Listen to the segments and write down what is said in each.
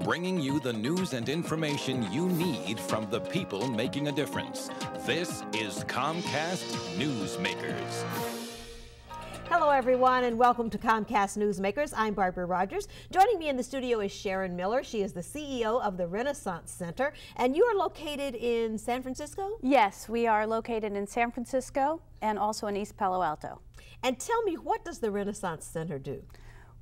bringing you the news and information you need from the people making a difference. This is Comcast Newsmakers. Hello, everyone, and welcome to Comcast Newsmakers. I'm Barbara Rogers. Joining me in the studio is Sharon Miller. She is the CEO of the Renaissance Center, and you are located in San Francisco? Yes, we are located in San Francisco and also in East Palo Alto. And tell me, what does the Renaissance Center do?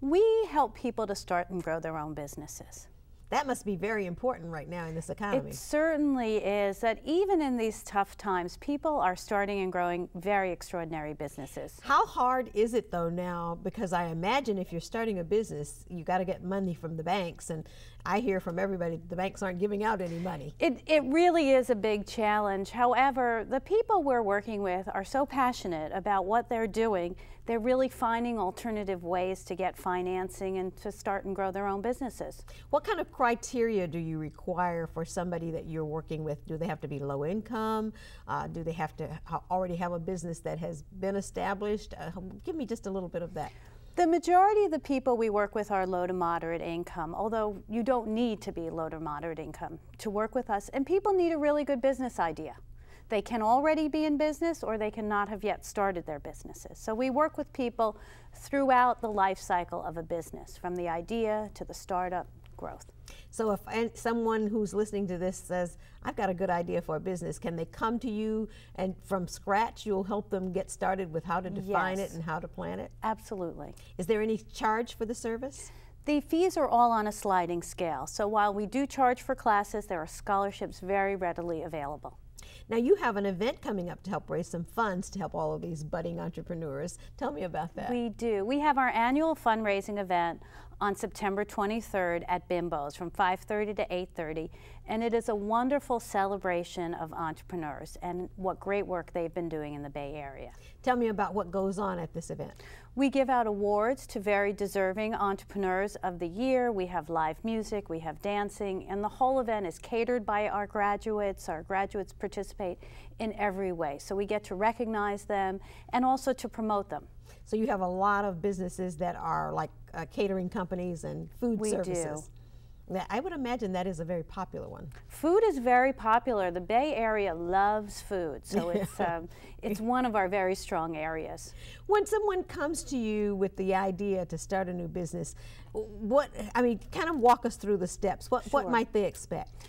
We help people to start and grow their own businesses. That must be very important right now in this economy. It certainly is, that even in these tough times, people are starting and growing very extraordinary businesses. How hard is it though now? Because I imagine if you're starting a business, you got to get money from the banks, and I hear from everybody the banks aren't giving out any money. It really is a big challenge. However, the people we're working with are so passionate about what they're doing, they're really finding alternative ways to get financing and to start and grow their own businesses. What kind of criteria do you require for somebody that you're working with? Do they have to be low income? Do they have to already have a business that has been established? Give me just a little bit of that. The majority of the people we work with are low to moderate income, although you don't need to be low to moderate income to work with us. And people need a really good business idea. They can already be in business, or they cannot have yet started their businesses. So we work with people throughout the life cycle of a business, from the idea to the startup growth. So if someone who's listening to this says, I've got a good idea for a business, can they come to you and from scratch you'll help them get started with how to define it and how to plan it? Absolutely. Is there any charge for the service? The fees are all on a sliding scale. So while we do charge for classes, there are scholarships very readily available. Now you have an event coming up to help raise some funds to help all of these budding entrepreneurs. Tell me about that. We do. We have our annual fundraising event on September 23rd at Bimbo's from 5:30 to 8:30, and it is a wonderful celebration of entrepreneurs and what great work they've been doing in the Bay Area. Tell me about what goes on at this event. We give out awards to very deserving entrepreneurs of the year. We have live music, we have dancing, and the whole event is catered by our graduates. Our graduates participate in every way, so we get to recognize them and also to promote them. So you have a lot of businesses that are like catering companies and food services. We do. I would imagine that is a very popular one. Food is very popular. The Bay Area loves food, so it's one of our very strong areas. When someone comes to you with the idea to start a new business, kind of walk us through the steps. What might they expect?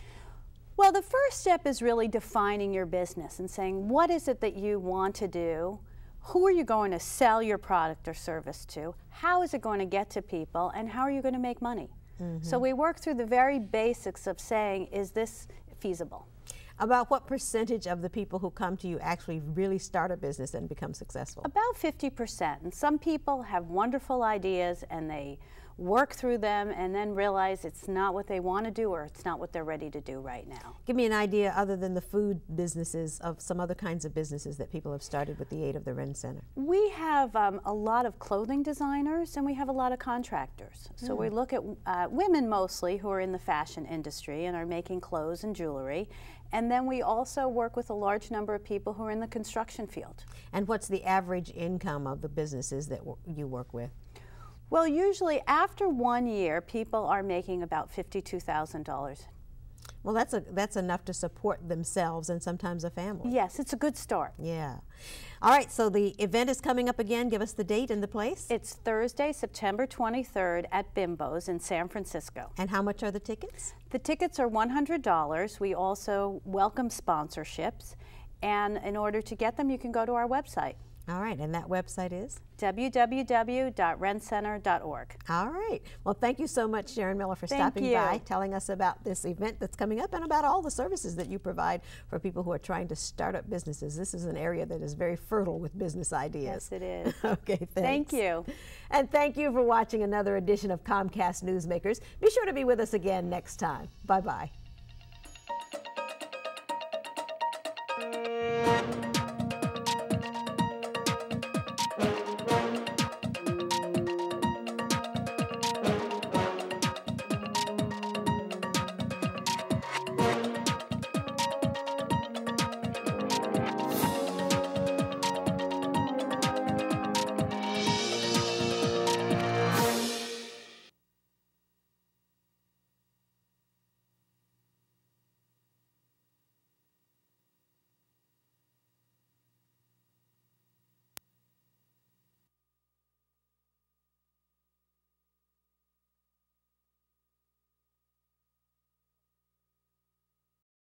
Well, the first step is really defining your business and saying, what is it that you want to do? Who are you going to sell your product or service to? How is it going to get to people? And how are you going to make money? So we work through the very basics of saying, is this feasible? About what percentage of the people who come to you actually really start a business and become successful? About 50%. And some people have wonderful ideas and they work through them and then realize it's not what they want to do, or it's not what they're ready to do right now. Give me an idea, other than the food businesses, of some other kinds of businesses that people have started with the aid of the Ren Center. We have a lot of clothing designers, and we have a lot of contractors. So we look at women mostly who are in the fashion industry and are making clothes and jewelry. And then we also work with a large number of people who are in the construction field. And what's the average income of the businesses that you work with? Well, usually after 1 year, people are making about $52,000. Well, that's enough to support themselves and sometimes a family. Yes, it's a good start. Yeah. All right, so the event is coming up again. Give us the date and the place. It's Thursday, September 23rd at Bimbo's in San Francisco. And how much are the tickets? The tickets are $100. We also welcome sponsorships. And in order to get them, you can go to our website. All right, and that website is? www.rencenter.org. All right. Well, thank you so much, Sharon Miller, for stopping by, telling us about this event that's coming up and about all the services that you provide for people who are trying to start up businesses. This is an area that is very fertile with business ideas. Yes, it is. Okay, thanks. Thank you. And thank you for watching another edition of Comcast Newsmakers. Be sure to be with us again next time. Bye-bye.